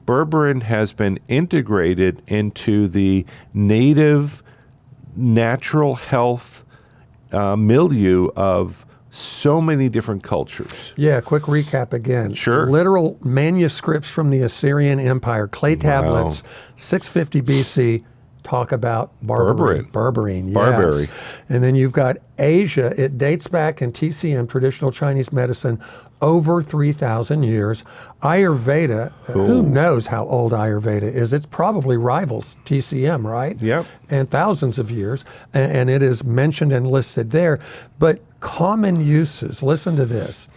berberine has been integrated into the native natural health milieu of so many different cultures. Yeah, quick recap again. Sure. Literal manuscripts from the Assyrian Empire, clay tablets, 650 BC, talk about berberine. Berberine, yes. Barbary. And then you've got Asia. It dates back in TCM, traditional Chinese medicine, over 3,000 years. Ayurveda, who knows how old Ayurveda is? It's probably rivals TCM, right? Yep. And thousands of years. And it is mentioned and listed there. But common uses, listen to this: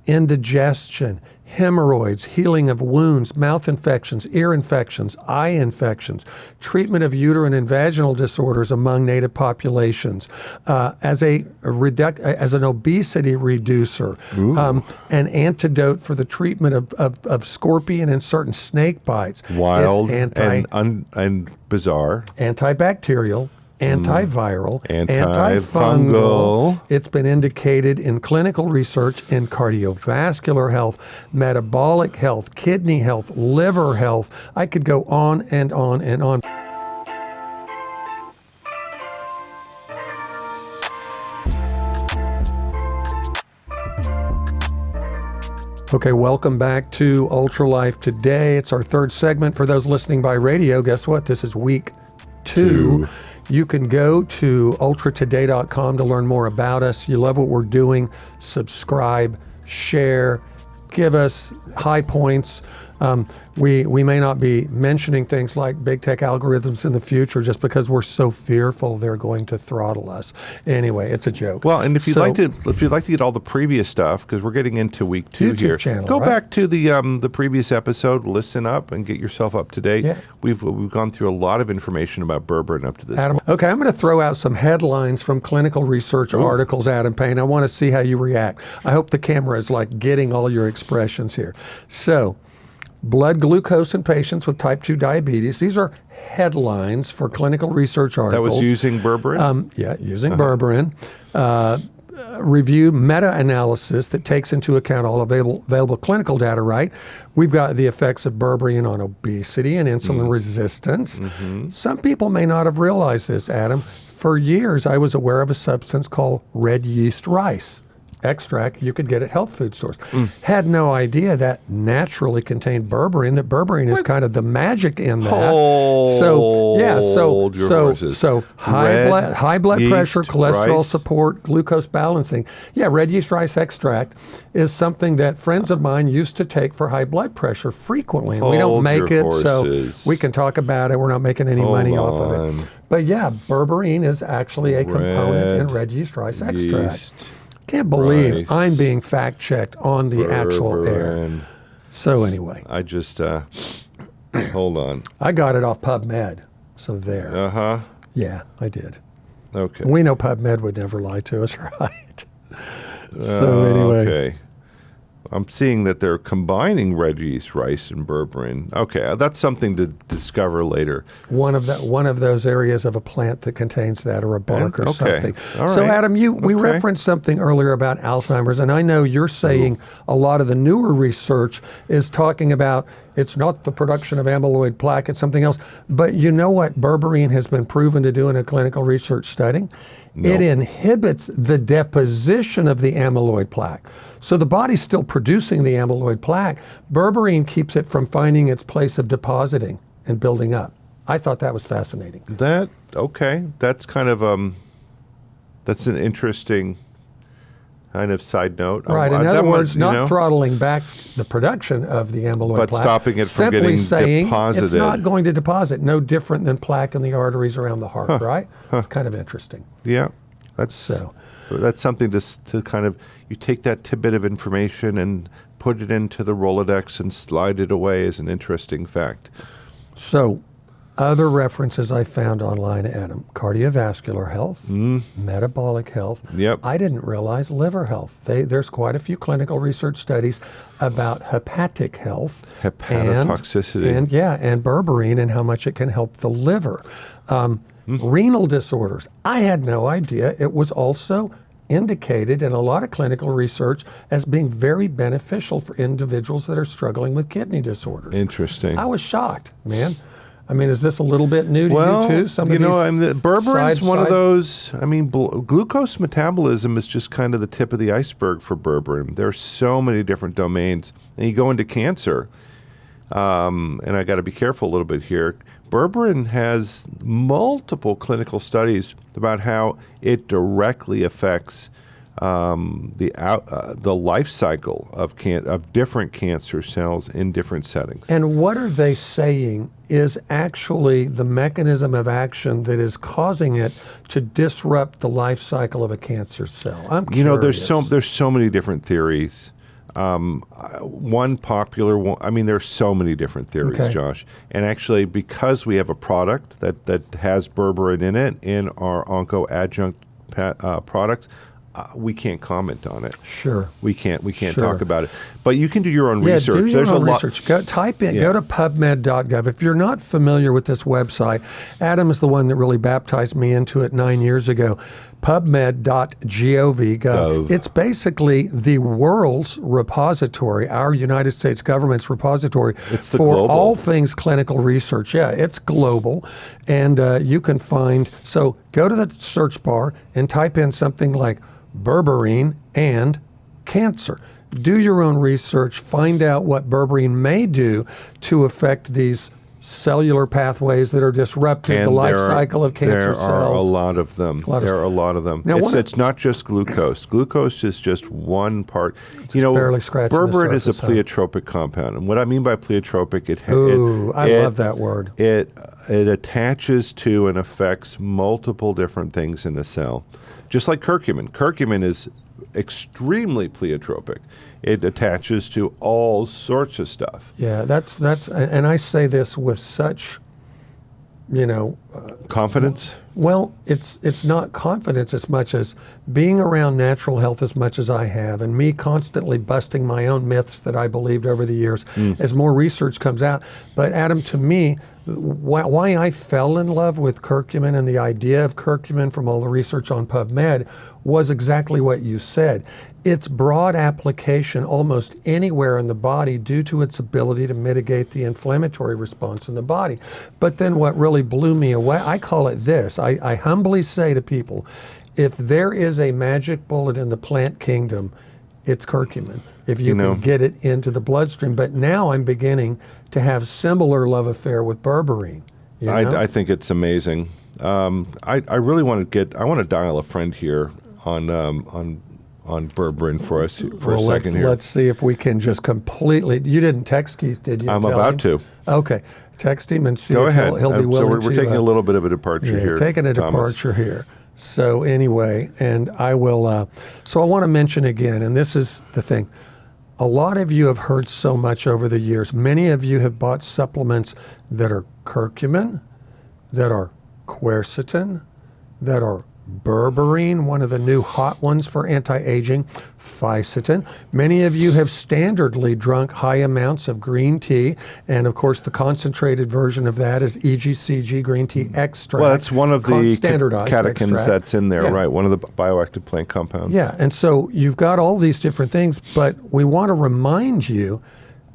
indigestion, hemorrhoids, healing of wounds, mouth infections, ear infections, eye infections, treatment of uterine and vaginal disorders among native populations, as an obesity reducer, an antidote for the treatment of scorpion and certain snake bites. Wild and bizarre. Antibacterial, antiviral, antifungal. It's been indicated in clinical research in cardiovascular health, metabolic health, kidney health, liver health. I could go on and on and on. Okay, welcome back to Ultra Life Today. It's our third segment. For those listening by radio, guess what? This is week two. You can go to ultratoday.com to learn more about us. You love what we're doing, subscribe, share, give us high points. We may not be mentioning things like big tech algorithms in the future just because we're so fearful they're going to throttle us. Anyway, it's a joke. Well, and if you'd like to get all the previous stuff, because we're getting into week two YouTube here, channel, go right? back to the previous episode, listen up, and get yourself up to date. Yeah. We've gone through a lot of information about berberine up to this Adam, point. okay, I'm going to throw out some headlines from clinical research articles, Adam Payne. I want to see how you react. I hope the camera is like getting all your expressions here. So, blood glucose in patients with type 2 diabetes. These are headlines for clinical research articles. That was using berberine? Using berberine. Review meta-analysis that takes into account all available clinical data, right? We've got the effects of berberine on obesity and insulin resistance. Some people may not have realized this, Adam. For years, I was aware of a substance called red yeast rice extract you could get at health food stores. Had no idea that naturally contained berberine, that berberine is kind of the magic in that. So high blood pressure, cholesterol support, glucose balancing. Yeah, red yeast rice extract is something that friends of mine used to take for high blood pressure frequently. And we don't make it, so we can talk about it. We're not making any money off of it. But yeah, berberine is actually a component in red yeast rice extract. Can't believe I'm being fact checked on the actual air. So anyway. I just, hold on. I got it off PubMed, so there. Yeah, I did. Okay. We know PubMed would never lie to us, right? So anyway. Okay. I'm seeing that they're combining red yeast rice and berberine. Okay, that's something to discover later. One of those areas of a plant that contains that, or a bark or something. All right. So Adam, we referenced something earlier about Alzheimer's, and I know you're saying a lot of the newer research is talking about it's not the production of amyloid plaque, it's something else. But you know what berberine has been proven to do in a clinical research study? No. It inhibits the deposition of the amyloid plaque. So the body's still producing the amyloid plaque. Berberine keeps it from finding its place of depositing and building up. I thought that was fascinating. That's kind of that's an interesting kind of side note. Right. In other words, not throttling back the production of the amyloid plaque, but stopping it from simply getting saying deposited. It's not going to deposit. No different than plaque in the arteries around the heart, right? It's kind of interesting. Yeah. That's something to kind of, you take that tidbit of information and put it into the Rolodex and slide it away as an interesting fact. So, other references I found online, Adam: cardiovascular health, metabolic health. Yep. I didn't realize liver health. There's quite a few clinical research studies about hepatic health, hepatotoxicity, and berberine and how much it can help the liver. Renal disorders. I had no idea it was also indicated in a lot of clinical research as being very beneficial for individuals that are struggling with kidney disorders. Interesting. I was shocked, man. I mean, is this a little bit new to Well, you too? Some you of know, these Berberine's one of side- those. I mean, glucose metabolism is just kind of the tip of the iceberg for berberine. There are so many different domains, and you go into cancer. And I got to be careful a little bit here. Berberine has multiple clinical studies about how it directly affects the life cycle of different cancer cells in different settings. And what are they saying is actually the mechanism of action that is causing it to disrupt the life cycle of a cancer cell? I'm curious. You know, there's so many different theories. One popular one, I mean, there's so many different theories, Okay. Josh. And actually, because we have a product that has berberine in it in our onco-adjunct products, we can't comment on it. Sure. We can't Sure. talk about it. But you can do your own Yeah, research. do your There's own a lot. research. Go Yeah. to pubmed.gov. If you're not familiar with this website, Adam is the one that really baptized me into it 9 years ago. PubMed.gov. It's basically the world's repository, our United States government's repository It's the for global. all things clinical research. Yeah, it's global. And you can find, so go to the search bar and type in something like berberine and cancer. Do your own research, find out what berberine may do to affect these cellular pathways that are disrupting the life cycle of cancer cells. There are a lot of them. There are a lot of them. Now, It's not just glucose. Glucose is just one part. barely scratching the berberine is a surface, huh? pleiotropic compound. And what I mean by pleiotropic, I love that word. It attaches to and affects multiple different things in the cell. Just like curcumin. Curcumin is extremely pleiotropic. It attaches to all sorts of stuff. Yeah, that's, and I say this with such, Confidence? well, it's not confidence as much as being around natural health as much as I have, and me constantly busting my own myths that I believed over the years as more research comes out. But Adam, to me, why I fell in love with curcumin and the idea of curcumin from all the research on PubMed was exactly what you said. Its broad application almost anywhere in the body due to its ability to mitigate the inflammatory response in the body. But then what really blew me away, I call it this. I humbly say to people, if there is a magic bullet in the plant kingdom, it's curcumin. If you can get it into the bloodstream. But now I'm beginning to have similar love affair with berberine. I think it's amazing. I really want to dial a friend here on berberine for us for a second here. Let's see if we can just completely. You didn't text Keith, did you? I'm Tell about him? to. Okay, text him and see Go if ahead. he'll be willing so we're to. taking a little bit of a departure here. Taking a Thomas. departure here. So anyway, and I will. So I want to mention again, and this is the thing. A lot of you have heard so much over the years. Many of you have bought supplements that are curcumin, that are quercetin, that are berberine, one of the new hot ones for anti-aging, fisetin. Many of you have standardly drunk high amounts of green tea, and of course the concentrated version of that is EGCG green tea extract. Well, that's one of the standardized catechins extract. that's in there, Yeah. right? One of the bioactive plant compounds. Yeah, and so you've got all these different things, but we want to remind you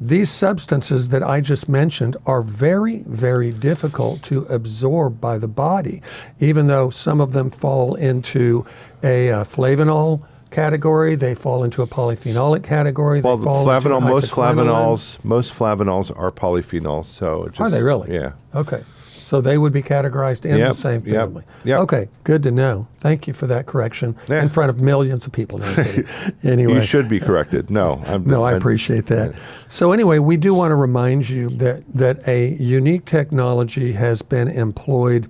these substances that I just mentioned are very, very difficult to absorb by the body, even though some of them fall into a flavanol category, they fall into a polyphenolic category. Well, they fall flavanol, into most isoquinoline. flavanols are polyphenols. So it just, Are they really? Yeah. Okay. So they would be categorized in the Yep, same yep, family. yep. Okay, good to know. Thank you for that correction Yeah. in front of millions of people. No, I'm kidding. Anyway. You should be corrected. No, I appreciate that. So anyway, we do want to remind you that a unique technology has been employed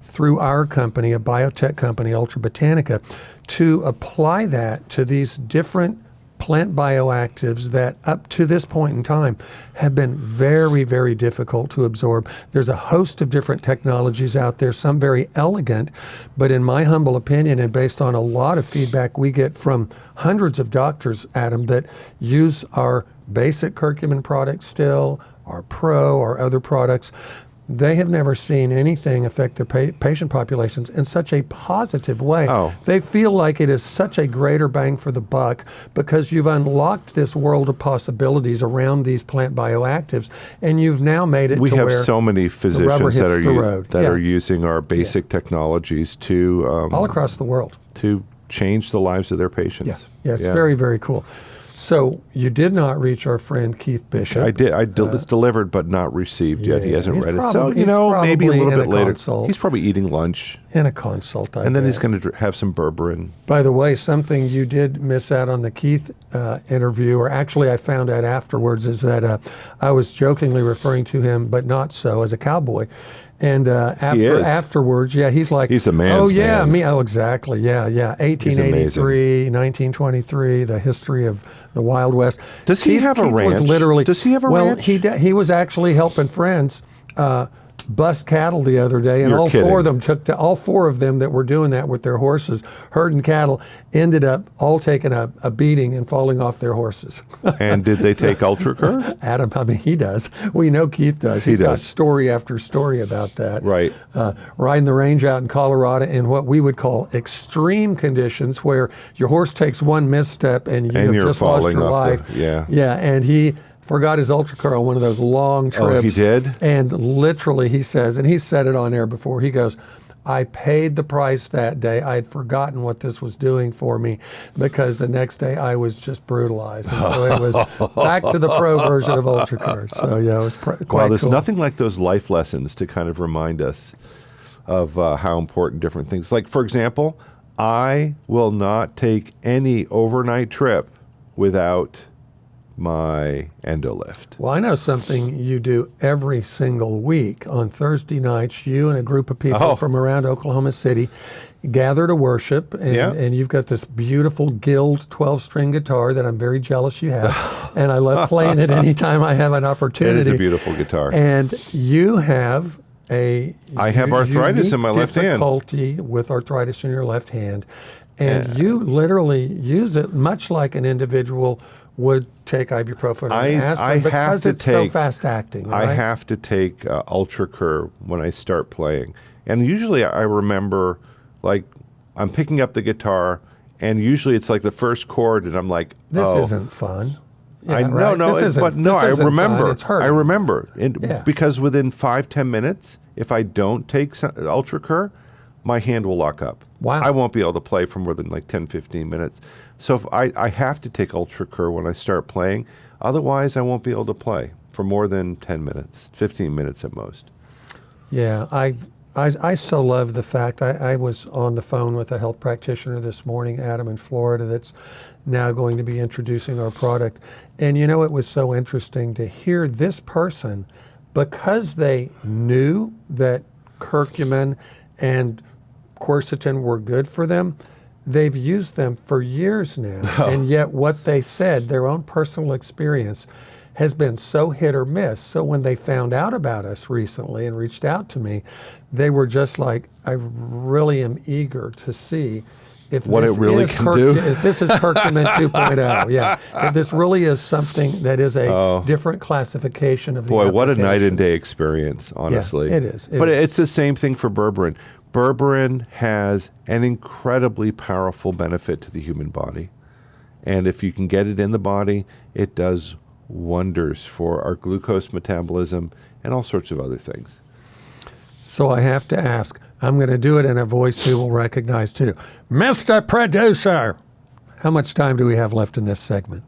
through our company, a biotech company, Ultra Botanica, to apply that to these different plant bioactives that up to this point in time have been very, very difficult to absorb. There's a host of different technologies out there, some very elegant, but in my humble opinion and based on a lot of feedback we get from hundreds of doctors, Adam, that use our basic curcumin products still, our Pro, our other products, they have never seen anything affect their patient populations in such a positive way. Oh. They feel like it is such a greater bang for the buck because you've unlocked this world of possibilities around these plant bioactives, and you've now made it We to have where so many physicians that hits the road. are using our basic technologies to all across the world. to change the lives of their patients. Yeah, it's very, very cool. So you did not reach our friend Keith Bishop. I did. It's delivered but not received yet. He hasn't he's read it. probably- So, he's maybe a little probably bit in a later. consult. He's probably eating lunch. In a consult, I And then he's bet. going to have some Berberine. By the way, something you did miss out on the Keith interview, or actually I found out afterwards, is that I was jokingly referring to him, but not so, as a cowboy. And afterwards, he's like, He's a man's oh, yeah, man. me. Oh, exactly. Yeah. 1883, 1923, the history of the Wild West. Does he have a Keith was ranch? literally, Does he have a ranch? He was actually helping friends bust cattle the other day, and You're all kidding. all four of them that were doing that with their horses, herding cattle, ended up all taking a beating and falling off their horses. And did they take UltraCür? Adam, I mean, he does. We know Keith does. He's got does. story after story about that. Right. Riding the range out in Colorado in what we would call extreme conditions, where your horse takes one misstep and you have you're just lost falling your off life. Yeah, and he forgot his UltraCür on one of those long trips. Oh, he did? And literally, he says, and he said it on air before, he goes, I paid the price that day. I had forgotten what this was doing for me because the next day I was just brutalized. And so it was back to the pro version of UltraCür. So, it was quite Wow, there's cool. nothing like those life lessons to kind of remind us of how important different things. Like, for example, I will not take any overnight trip without my Endolyft. Well, I know something you do every single week. On Thursday nights, you and a group of people from around Oklahoma City gather to worship, and you've got this beautiful Guild 12-string guitar that I'm very jealous you have, and I love playing it anytime I have an opportunity. It is a beautiful guitar. And you have I have arthritis in my left hand. Difficulty with arthritis in your left hand, and you literally use it much like an individual would take ibuprofen or aspirin because it's so fast acting. Right? I have to take UltraCür when I start playing, and usually I remember, like, I'm picking up the guitar, and usually it's like the first chord, and I'm like, this isn't fun. Yeah, I remember. It's hurting. I remember, because within 5-10 minutes, if I don't take UltraCür, my hand will lock up. Wow. I won't be able to play for more than like 10-15 minutes. So if I have to take UltraCür when I start playing. Otherwise, I won't be able to play for more than 10 minutes, 15 minutes at most. Yeah, I so love the fact I was on the phone with a health practitioner this morning, Adam in Florida, that's now going to be introducing our product. And it was so interesting to hear this person, because they knew that curcumin and quercetin were good for them, they've used them for years now. And yet what they said, their own personal experience, has been so hit or miss. So when they found out about us recently and reached out to me, they were just like, I really am eager to see if what this it really is can do. If this is curcumin 2.0, if this really is something that is a different classification of the Boy, what a night application. and day experience, honestly. Yeah, it is. But it's the same thing for Berberine. Berberine has an incredibly powerful benefit to the human body. And if you can get it in the body, it does wonders for our glucose metabolism and all sorts of other things. So I have to ask, I'm going to do it in a voice you will recognize too. Mr. Producer, how much time do we have left in this segment?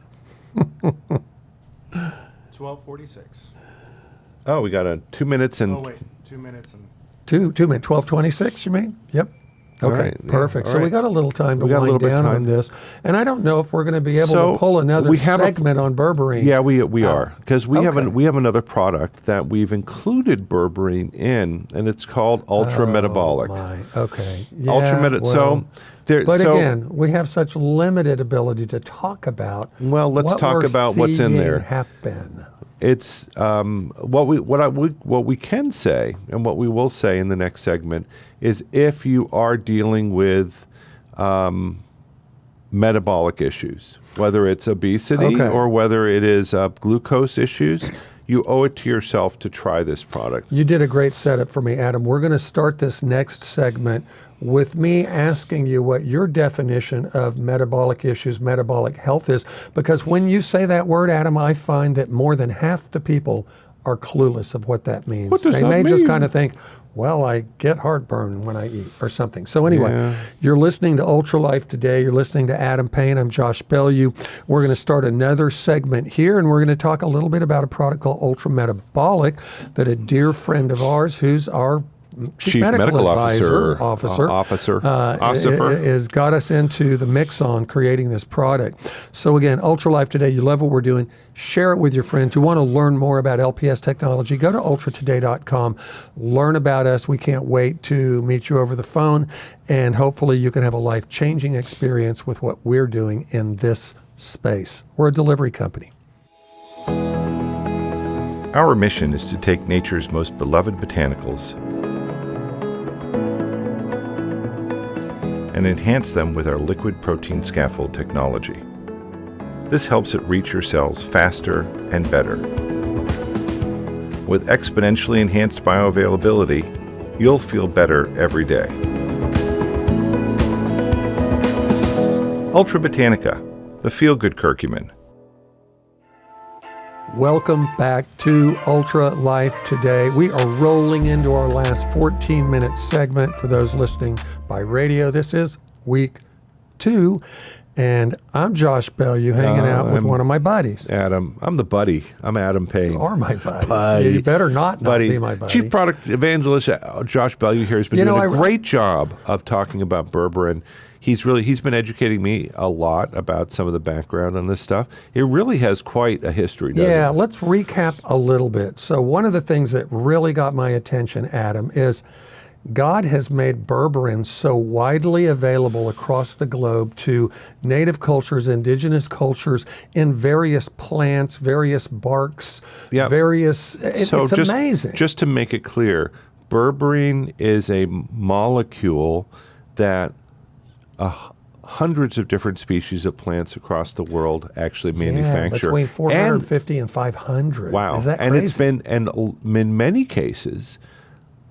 12:46. Oh, we got 2 minutes and... Oh wait, 2 minutes and. 2 minutes, 12:26 you mean? Yep. All Okay, right, yeah, perfect. all So we right. got a little time to We got a wind little bit down of on time. this. And I don't know if we're going to be able So to pull another we have segment on Berberine. Yeah, we are, because we Okay. have another product that we've included Berberine in, and it's called Ultra Metabolic. My, okay. But again, we have such limited ability to talk about. Well, let's what talk we're about what's in seeing there. Happen. It's what we can say, and what we will say in the next segment is if you are dealing with metabolic issues, whether it's obesity Okay. or whether it is glucose issues, you owe it to yourself to try this product. You did a great setup for me, Adam. We're going to start this next segment with me asking you what your definition of metabolic issues, metabolic health is, because when you say that word, Adam, I find that more than half the people are clueless of what that means. What does they that may just mean? kind of think, well, I get heartburn when I eat or something. So anyway, You're listening to Ultra Life Today. You're listening to Adam Payne. I'm Josh Bellieu. We're going to start another segment here, and we're going to talk a little bit about a product called Ultra Metabolic that a dear friend of ours, who's our Chief Medical Officer has got us into the mix on creating this product. So again, Ultra Life Today, you love what we're doing, share it with your friends. You want to learn more about LPS technology, go to ultratoday.com, learn about us. We can't wait to meet you over the phone, and hopefully you can have a life-changing experience with what we're doing in this space. We're a delivery company. Our mission is to take nature's most beloved botanicals and enhance them with our liquid protein scaffold technology. This helps it reach your cells faster and better. With exponentially enhanced bioavailability, you'll feel better every day. Ultra Botanica, the feel-good curcumin. Welcome back to Ultra Life Today. We are rolling into our last 14-minute segment for those listening by radio. This is week 2, and I'm Josh Bellieu hanging out with one of my buddies. Adam. I'm the buddy. I'm Adam Payne. You are my buddy. You better not be my buddy. Chief Product Evangelist Josh Bellieu here has been doing a great job of talking about Berberine. He's been educating me a lot about some of the background on this stuff. It really has quite a history, doesn't it? Let's recap a little bit. So one of the things that really got my attention, Adam, is God has made berberine so widely available across the globe to native cultures, indigenous cultures, in various plants, various barks, it's amazing. Just to make it clear, berberine is a molecule that hundreds of different species of plants across the world actually manufacture. Between 450 and 500. Wow. Is that and crazy? It's been, and in many cases,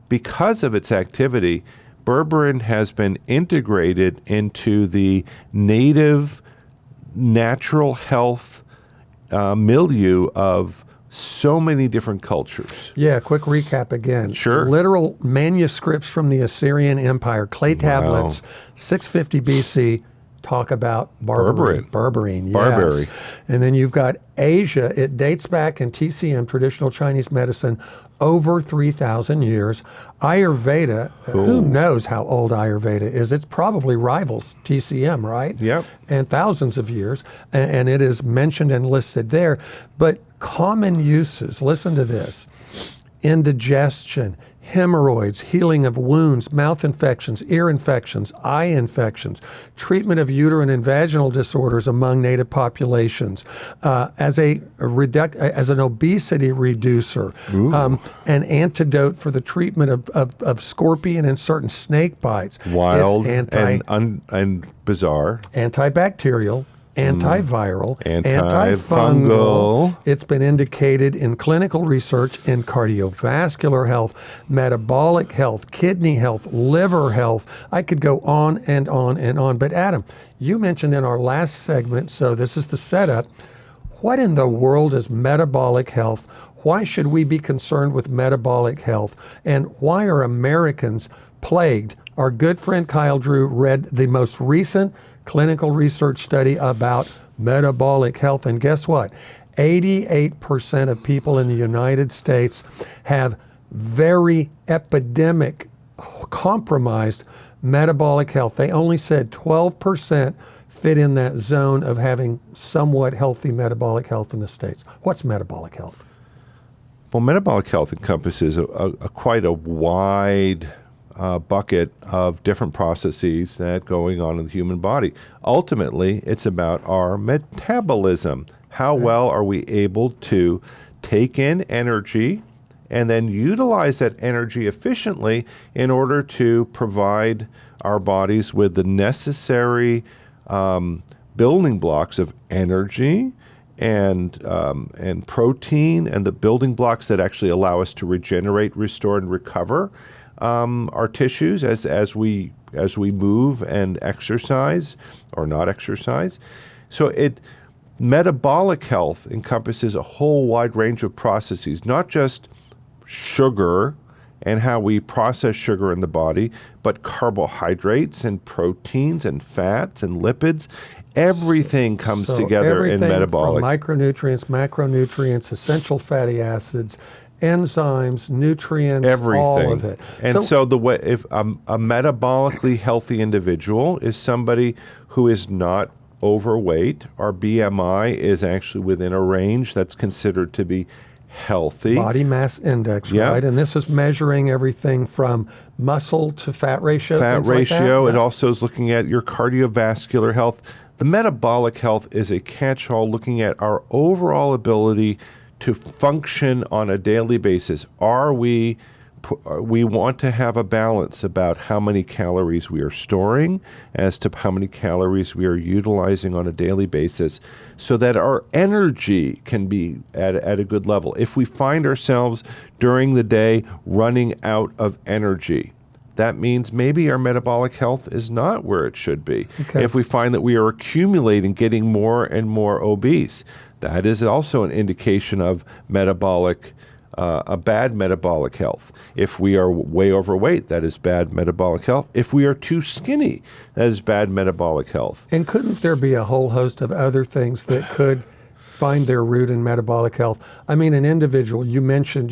because of its activity, berberine has been integrated into the native natural health milieu of so many different cultures. Yeah, quick recap again. Sure. Literal manuscripts from the Assyrian Empire, clay tablets, 650 BC, talk about Berberine, yes. Barberry. And then you've got Asia. It dates back in TCM, traditional Chinese medicine, over 3,000 years. Ayurveda, who knows how old Ayurveda is? It's probably rivals TCM, right? Yep. And thousands of years. And it is mentioned and listed there. But common uses, listen to this: indigestion, hemorrhoids, healing of wounds, mouth infections, ear infections, eye infections, treatment of uterine and vaginal disorders among native populations, as an obesity reducer, an antidote for the treatment of scorpion and certain snake bites. Wild and bizarre. Antibacterial, antiviral, antifungal. It's been indicated in clinical research in cardiovascular health, metabolic health, kidney health, liver health. I could go on and on and on. But Adam, you mentioned in our last segment, so this is the setup, what in the world is metabolic health? Why should we be concerned with metabolic health? And why are Americans plagued? Our good friend Kyle Drew read the most recent clinical research study about metabolic health, and guess what? 88% of people in the United States have very epidemic, compromised metabolic health. They only said 12% fit in that zone of having somewhat healthy metabolic health in the States. What's metabolic health? Well, metabolic health encompasses quite a wide bucket of different processes that going on in the human body. Ultimately, it's about our metabolism. How well are we able to take in energy and then utilize that energy efficiently in order to provide our bodies with the necessary building blocks of energy and protein and the building blocks that actually allow us to regenerate, restore, and recover our tissues as we move and exercise or not exercise. So metabolic health encompasses a whole wide range of processes, not just sugar and how we process sugar in the body, but carbohydrates and proteins and fats and lipids. Everything comes together in metabolic. From micronutrients, macronutrients, essential fatty acids, enzymes, nutrients, everything. All of it. And so the way, if a metabolically healthy individual is somebody who is not overweight, our BMI is actually within a range that's considered to be healthy. Body mass index, right? And this is measuring everything from muscle to fat ratio. Fat ratio. Like it also is looking at your cardiovascular health. The metabolic health is a catch-all looking at our overall ability to function on a daily basis. We want to have a balance about how many calories we are storing as to how many calories we are utilizing on a daily basis so that our energy can be at a good level. If we find ourselves during the day running out of energy, that means maybe our metabolic health is not where it should be. Okay. If we find that we are accumulating, getting more and more obese, that is also an indication of a bad metabolic health. If we are way overweight, that is bad metabolic health. If we are too skinny, that is bad metabolic health. And couldn't there be a whole host of other things that could find their root in metabolic health? I mean, an individual, you mentioned,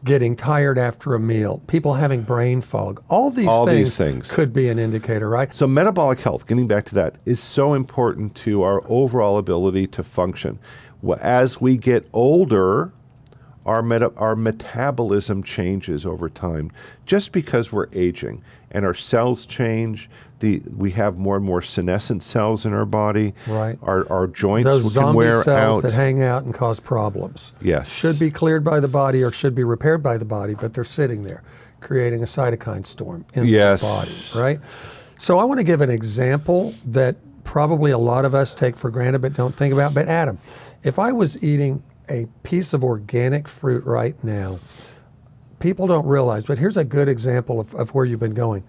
getting tired after a meal, people having brain fog, all these things could be an indicator, right? So metabolic health, getting back to that, is so important to our overall ability to function. As we get older, our metabolism changes over time just because we're aging and our cells change. We have more and more senescent cells in our body. Right. Our joints Those can wear zombie cells out. that hang out and cause problems. Yes. Should be cleared by the body or should be repaired by the body, but they're sitting there creating a cytokine storm in the body, right? So I want to give an example that probably a lot of us take for granted but don't think about. But Adam, if I was eating a piece of organic fruit right now, people don't realize, but here's a good example of where you've been going.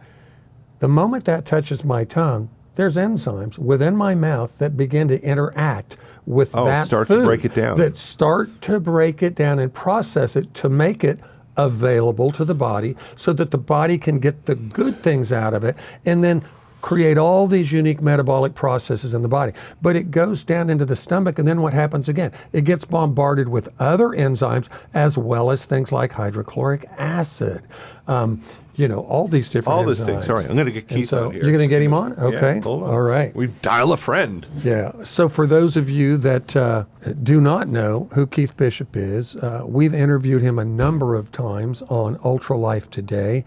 The moment that touches my tongue, there's enzymes within my mouth that begin to interact with that start food. To break it down. That start to break it down and process it to make it available to the body so that the body can get the good things out of it and then create all these unique metabolic processes in the body. But it goes down into the stomach, and then what happens again? It gets bombarded with other enzymes as well as things like hydrochloric acid. All these different enzymes. All these things. Sorry, I'm going to get Keith on here. You're going to get him on? Okay. Yeah, hold on. All right. We dial a friend. Yeah. So for those of you that do not know who Keith Bishop is, we've interviewed him a number of times on Ultra Life Today.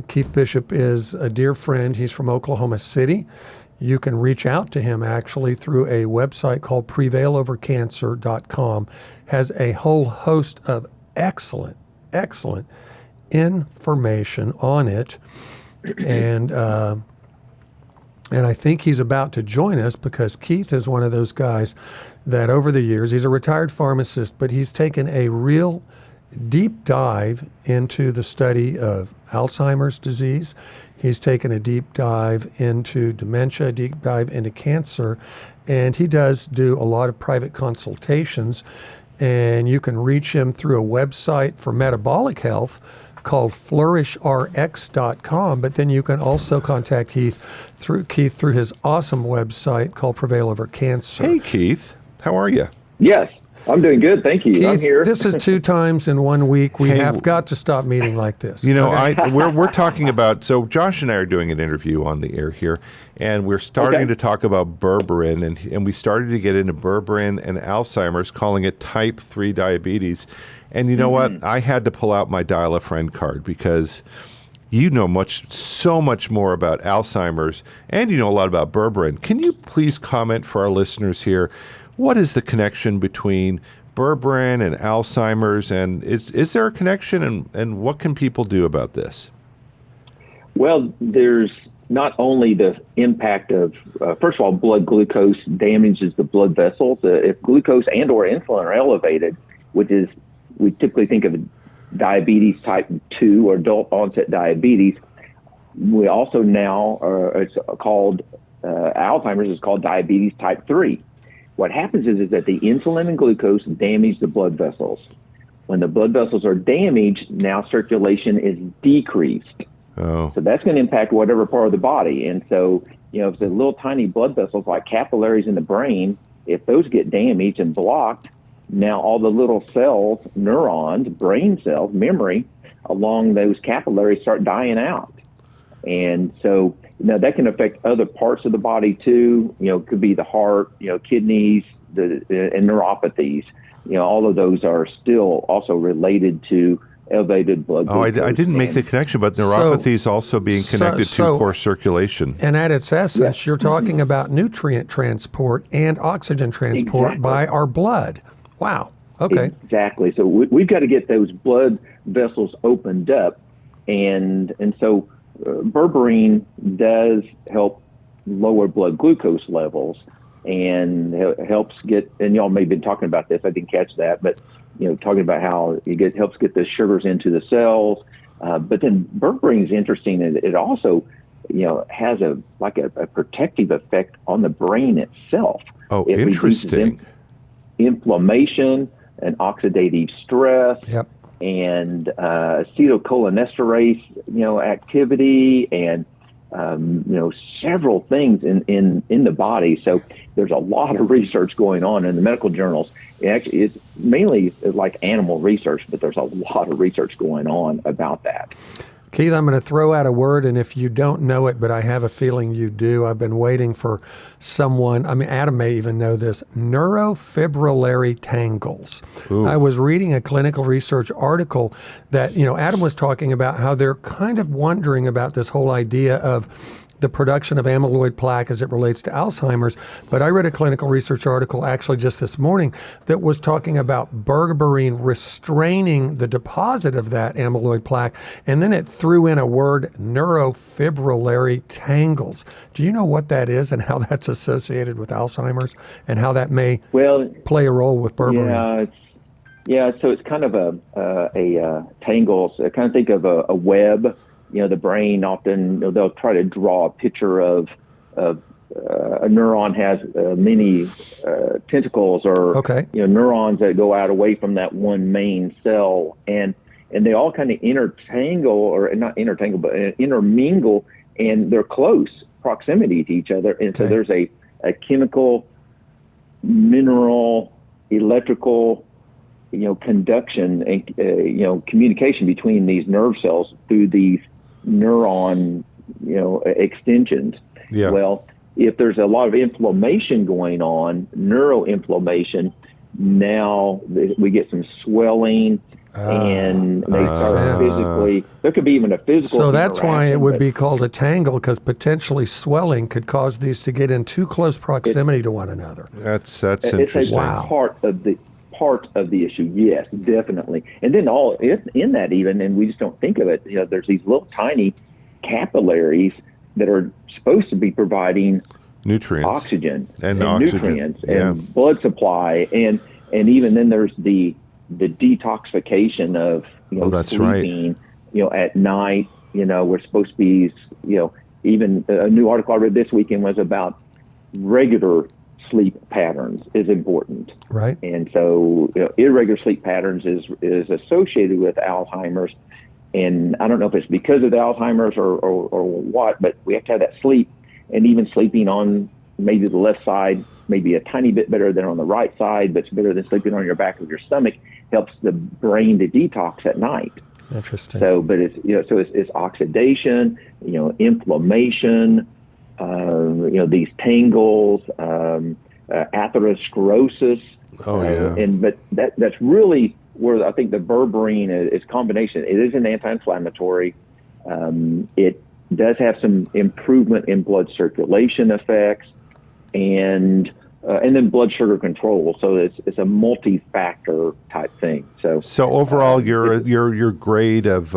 Keith Bishop is a dear friend. He's from Oklahoma City. You can reach out to him actually through a website called prevailovercancer.com. Has a whole host of excellent information on it. And I think he's about to join us because Keith is one of those guys that over the years, he's a retired pharmacist, but he's taken a real deep dive into the study of Alzheimer's disease. He's taken a deep dive into dementia, a deep dive into cancer, and he does do a lot of private consultations. And you can reach him through a website for metabolic health called flourishrx.com, but then you can also contact Keith through his awesome website called Prevail Over Cancer. Hey, Keith. How are you? Yes. I'm doing good, thank you. Keith, I'm here. This is 2 times in 1 week. We have got to stop meeting like this. We're talking about, so Josh and I are doing an interview on the air here, and we're starting to talk about berberine, and we started to get into berberine and Alzheimer's, calling it type 3 diabetes. And you know what? I had to pull out my Dial a Friend card because you know so much more about Alzheimer's, and you know a lot about berberine. Can you please comment for our listeners here? What is the connection between berberine and Alzheimer's, and is there a connection, and what can people do about this? Well, there's not only the impact of, first of all, blood glucose damages the blood vessels. If glucose and or insulin are elevated, which is, we typically think of diabetes type 2 or adult onset diabetes. We also now, it's called, Alzheimer's is called diabetes type 3. What happens is that the insulin and glucose damage the blood vessels. When the blood vessels are damaged, now circulation is decreased. Oh. So that's going to impact whatever part of the body. And so, if the little tiny blood vessels like capillaries in the brain, if those get damaged and blocked, now all the little cells, neurons, brain cells, memory along those capillaries start dying out. And so, that can affect other parts of the body too. It could be the heart, kidneys, and neuropathies. All of those are still also related to elevated blood glucose. I didn't make the connection, but neuropathies also being connected to poor circulation. And at its essence, you're talking about nutrient transport and oxygen transport by our blood. Wow. Okay. Exactly. So we've got to get those blood vessels opened up. And so berberine does help lower blood glucose levels and helps get, and y'all may have been talking about this, I didn't catch that, but talking about how it helps get the sugars into the cells. But then berberine is interesting. It also, has a protective effect on the brain itself. Oh, it interesting. Inflammation and oxidative stress. Yep. And acetylcholinesterase, activity, and several things in the body. So there's a lot of research going on in the medical journals. It's mainly like animal research, but there's a lot of research going on about that. Keith, I'm going to throw out a word, and if you don't know it, but I have a feeling you do, I've been waiting for someone, Adam may even know this, neurofibrillary tangles. Ooh. I was reading a clinical research article that, Adam was talking about how they're kind of wondering about this whole idea of the production of amyloid plaque as it relates to Alzheimer's. But I read a clinical research article actually just this morning that was talking about berberine restraining the deposit of that amyloid plaque. And then it threw in a word, neurofibrillary tangles. Do you know what that is and how that's associated with Alzheimer's and how that may play a role with berberine? Yeah. So it's kind of a tangles. I kind of think of a web. The brain often, they'll try to draw a picture of a neuron has many tentacles or neurons that go out away from that one main cell, and they all kind of intermingle, and they're close proximity to each other, and so there's a chemical, mineral, electrical, conduction and communication between these nerve cells through these neuron, extensions. Yeah. Well, if there's a lot of inflammation going on, neuroinflammation, now we get some swelling and they start physically, there could be even a physical. So that's why it would be called a tangle, because potentially swelling could cause these to get in too close proximity to one another. That's it's interesting. a part of the issue. Yes, definitely. And then in that even, and we just don't think of it, there's these little tiny capillaries that are supposed to be providing nutrients, oxygen and nutrients and blood supply. And even then there's the detoxification of, sleeping, at night, we're supposed to be, even a new article I read this weekend was about regular sleep patterns is important. Right. And so irregular sleep patterns is associated with Alzheimer's. And I don't know if it's because of the Alzheimer's or what, but we have to have that sleep, and even sleeping on maybe the left side, maybe a tiny bit better than on the right side, but it's better than sleeping on your back of your stomach, helps the brain to detox at night. Interesting. So, but it's, it's oxidation, inflammation, these tangles, atherosclerosis. But that's really where I think the berberine is combination. It is an anti-inflammatory. It does have some improvement in blood circulation effects, and and then blood sugar control. So it's a multi-factor type thing. So overall, your grade of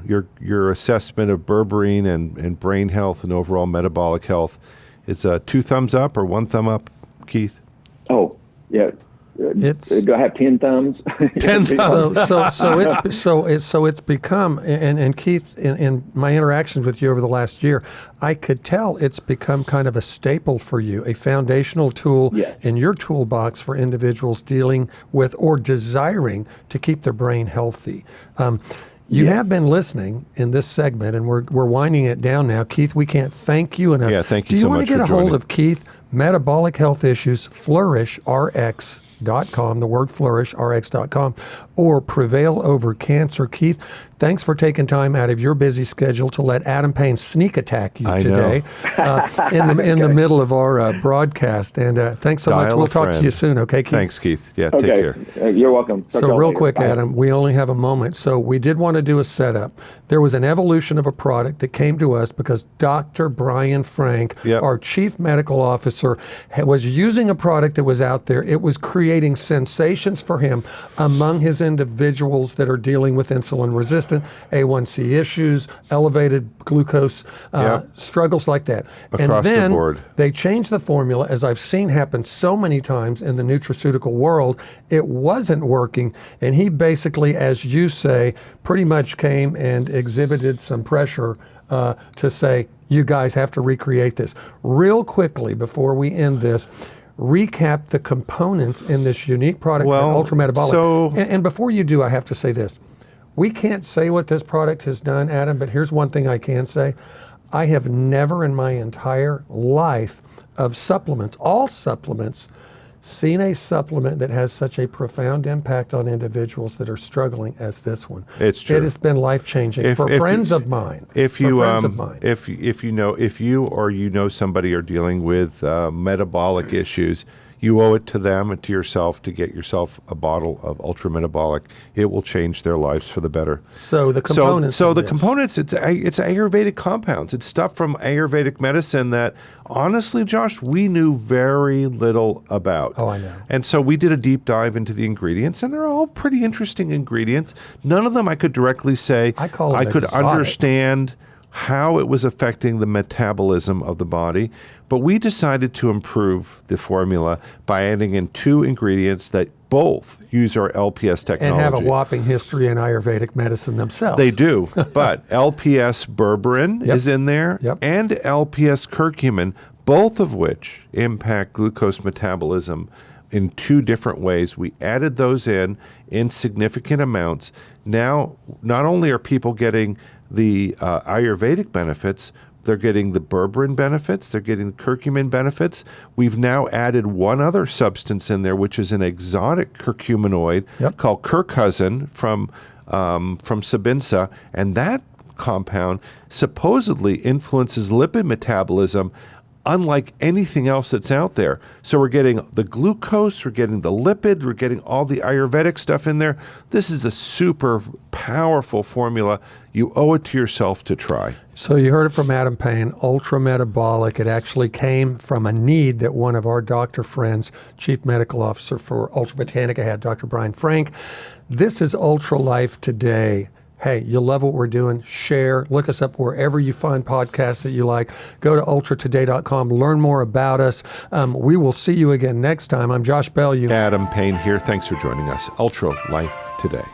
your assessment of berberine and brain health and overall metabolic health is 2 thumbs up or 1 thumb up, Keith? Oh, yeah. Do I have 10 thumbs? 10 thumbs. So it's become, and Keith, in my interactions with you over the last year, I could tell it's become kind of a staple for you, a foundational tool in your toolbox for individuals dealing with or desiring to keep their brain healthy. You have been listening in this segment, and we're winding it down now. Keith, we can't thank you enough. Yeah, thank you so much. Do you want to get a hold joining. of Keith? Metabolic health issues, flourishRx.com, the word flourishRx.com, or Prevail Over Cancer. Keith, thanks for taking time out of your busy schedule to let Adam Payne sneak attack you today in the middle of our broadcast. And thanks so much. We'll talk to you soon, okay, Keith? Thanks, Keith. Yeah, take care. You're welcome. So real quick, Adam, we only have a moment. So we did want to do a setup. There was an evolution of a product that came to us because Dr. Brian Frank, our chief medical officer, was using a product that was out there. It was creating sensations for him among his individuals that are dealing with insulin resistant, A1C issues, elevated glucose, struggles like that. Across and then the board. They changed the formula, as I've seen happen so many times in the nutraceutical world. It wasn't working, and he basically, as you say, pretty much came and exhibited some pressure to say, you guys have to recreate this. Real quickly, before we end this, recap the components in this unique product, UltraMetabolic. And before you do, I have to say this. We can't say what this product has done, Adam, but here's one thing I can say. I have never in my entire life of supplements, all supplements, seen a supplement that has such a profound impact on individuals that are struggling as this one. It's true. It has been life-changing for friends of mine. If you or you know somebody are dealing with metabolic issues, you owe it to them and to yourself to get yourself a bottle of UltraMetabolic. It will change their lives for the better. So the components. Components. It's Ayurvedic compounds. It's stuff from Ayurvedic medicine that, honestly, Josh, we knew very little about. Oh, I know. And so we did a deep dive into the ingredients, and they're all pretty interesting ingredients. None of them I could directly say I could understand how it was affecting the metabolism of the body. But we decided to improve the formula by adding in 2 ingredients that both use our LPS technology. And have a whopping history in Ayurvedic medicine themselves. They do. But LPS berberine is in there, and LPS curcumin, both of which impact glucose metabolism in 2 different ways. We added those in significant amounts. Now, not only are people getting the Ayurvedic benefits, they're getting the berberine benefits, they're getting the curcumin benefits. We've now added one other substance in there, which is an exotic curcuminoid called curcusin from Sabinsa, and that compound supposedly influences lipid metabolism unlike anything else that's out there. So we're getting the glucose, we're getting the lipid, we're getting all the Ayurvedic stuff in there. This is a super powerful formula. You owe it to yourself to try. So you heard it from Adam Payne, UltraMetabolic. It actually came from a need that one of our doctor friends, Chief Medical Officer for Ultra Botanica, had, Dr. Brian Frank. This is Ultra Life Today. Hey, you love what we're doing, share, look us up wherever you find podcasts that you like. Go to ultratoday.com, learn more about us. We will see you again next time. I'm Josh Bellieu. Adam Payne here. Thanks for joining us. Ultra Life Today.